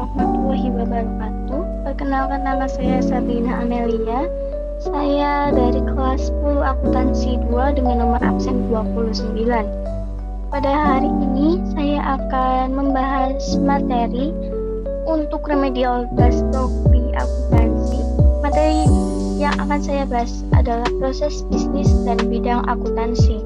warahmatullahi wabarakatuh. Perkenalkan, nama saya Sabrina Amelia. Saya dari kelas 10 akuntansi 2 dengan nomor absen 29. Pada hari ini saya akan membahas materi untuk remedial gastopi akuntansi. Materi yang akan saya bahas adalah proses bisnis dan bidang akuntansi.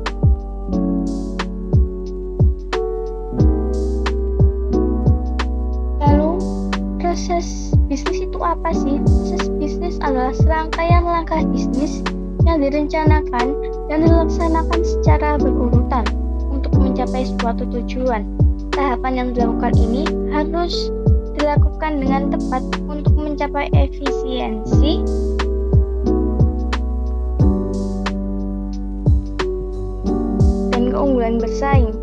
Proses bisnis itu apa sih? Proses bisnis adalah serangkaian langkah bisnis yang direncanakan dan dilaksanakan secara berurutan untuk mencapai suatu tujuan. Tahapan yang dilakukan ini harus dilakukan dengan tepat untuk mencapai efisiensi dan keunggulan bersaing.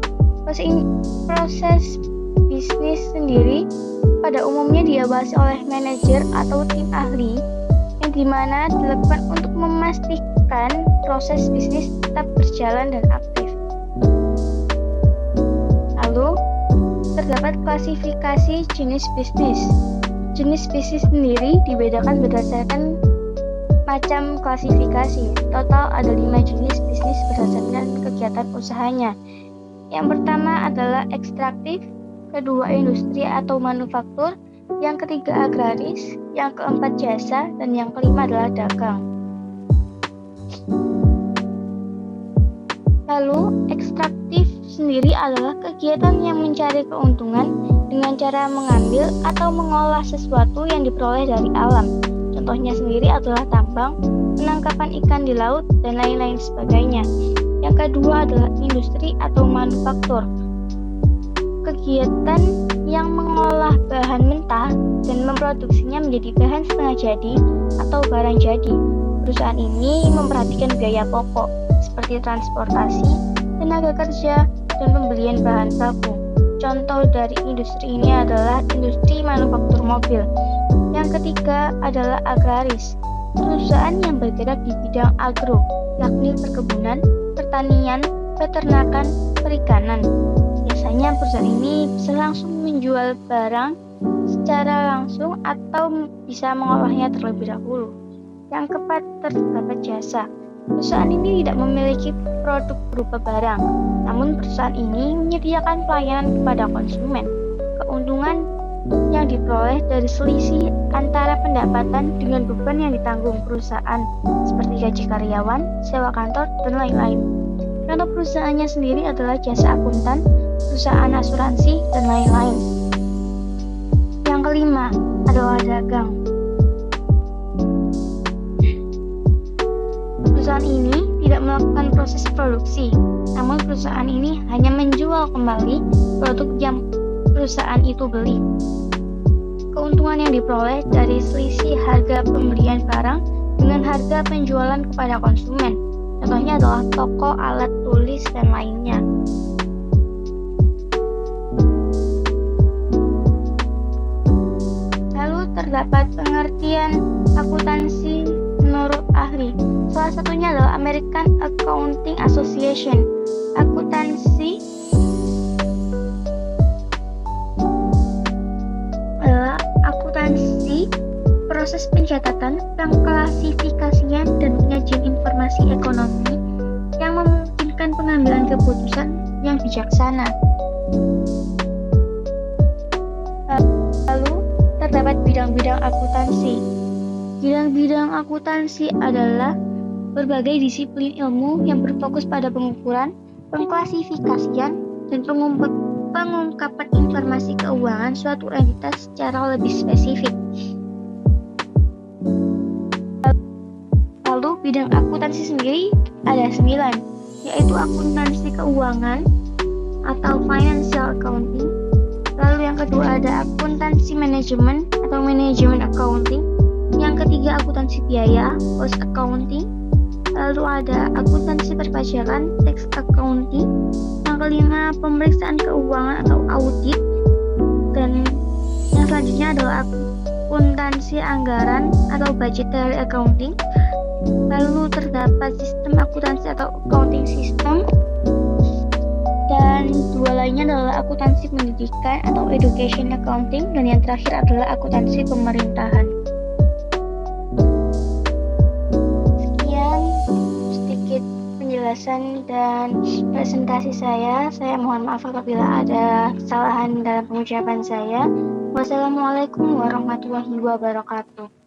Proses bisnis sendiri pada umumnya diawasi oleh manajer atau tim ahli yang dimana dilakukan untuk memastikan proses bisnis tetap berjalan dan aktif. Lalu, terdapat klasifikasi jenis bisnis. Jenis bisnis sendiri dibedakan berdasarkan macam klasifikasi. Total ada 5 jenis bisnis berdasarkan kegiatan usahanya. Yang pertama adalah ekstraktif, kedua industri atau manufaktur, yang ketiga agraris, yang keempat jasa, dan yang kelima adalah dagang. Lalu, ekstraktif sendiri adalah kegiatan yang mencari keuntungan dengan cara mengambil atau mengolah sesuatu yang diperoleh dari alam. Contohnya sendiri adalah tambang, penangkapan ikan di laut, dan lain-lain sebagainya. Yang kedua adalah industri atau manufaktur. Kegiatan yang mengolah bahan mentah dan memproduksinya menjadi bahan setengah jadi atau barang jadi. Perusahaan ini memperhatikan biaya pokok seperti transportasi, tenaga kerja, dan pembelian bahan baku. Contoh dari industri ini adalah industri manufaktur mobil. Yang ketiga adalah agraris, perusahaan yang bergerak di bidang agro, yakni perkebunan, pertanian, peternakan, perikanan. Biasanya perusahaan ini bisa langsung menjual barang secara langsung atau bisa mengolahnya terlebih dahulu. Yang keempat terdapat jasa. Perusahaan ini tidak memiliki produk berupa barang, namun perusahaan ini menyediakan pelayanan kepada konsumen. Keuntungan yang diperoleh dari selisih antara pendapatan dengan beban yang ditanggung perusahaan, seperti gaji karyawan, sewa kantor, dan lain-lain. Contoh perusahaannya sendiri adalah jasa akuntan, perusahaan asuransi, dan lain-lain. Yang kelima adalah dagang. Perusahaan ini tidak melakukan proses produksi, namun perusahaan ini hanya menjual kembali produk yang perusahaan itu beli. Keuntungan yang diperoleh dari selisih harga pembelian barang dengan harga penjualan kepada konsumen. Contohnya adalah toko, alat tulis, dan lainnya. Lalu terdapat pengertian akuntansi menurut ahli. Salah satunya adalah American Accounting Association. Akuntansi adalah proses pencatatan, pengklasifikasian, dan penyajian informasi ekonomi yang memungkinkan pengambilan keputusan yang bijaksana. Lalu, terdapat bidang-bidang akuntansi. Bidang-bidang akuntansi adalah berbagai disiplin ilmu yang berfokus pada pengukuran, pengklasifikasian, dan pengungkapan informasi keuangan suatu entitas secara lebih spesifik. Lalu bidang akuntansi sendiri ada 9, yaitu akuntansi keuangan atau financial accounting. Lalu yang kedua ada akuntansi manajemen atau management accounting. Yang ketiga akuntansi biaya, cost accounting. Lalu ada akuntansi perpajakan, tax accounting. Yang kelima pemeriksaan keuangan atau audit. Dan yang selanjutnya adalah akuntansi anggaran atau budgetary accounting. Lalu terdapat sistem akuntansi atau accounting system. Dan dua lainnya adalah akuntansi pendidikan atau education accounting, dan yang terakhir adalah akuntansi pemerintahan. Sekian sedikit penjelasan dan presentasi saya. Saya mohon maaf apabila ada kesalahan dalam pengucapan saya. Wassalamualaikum warahmatullahi wabarakatuh.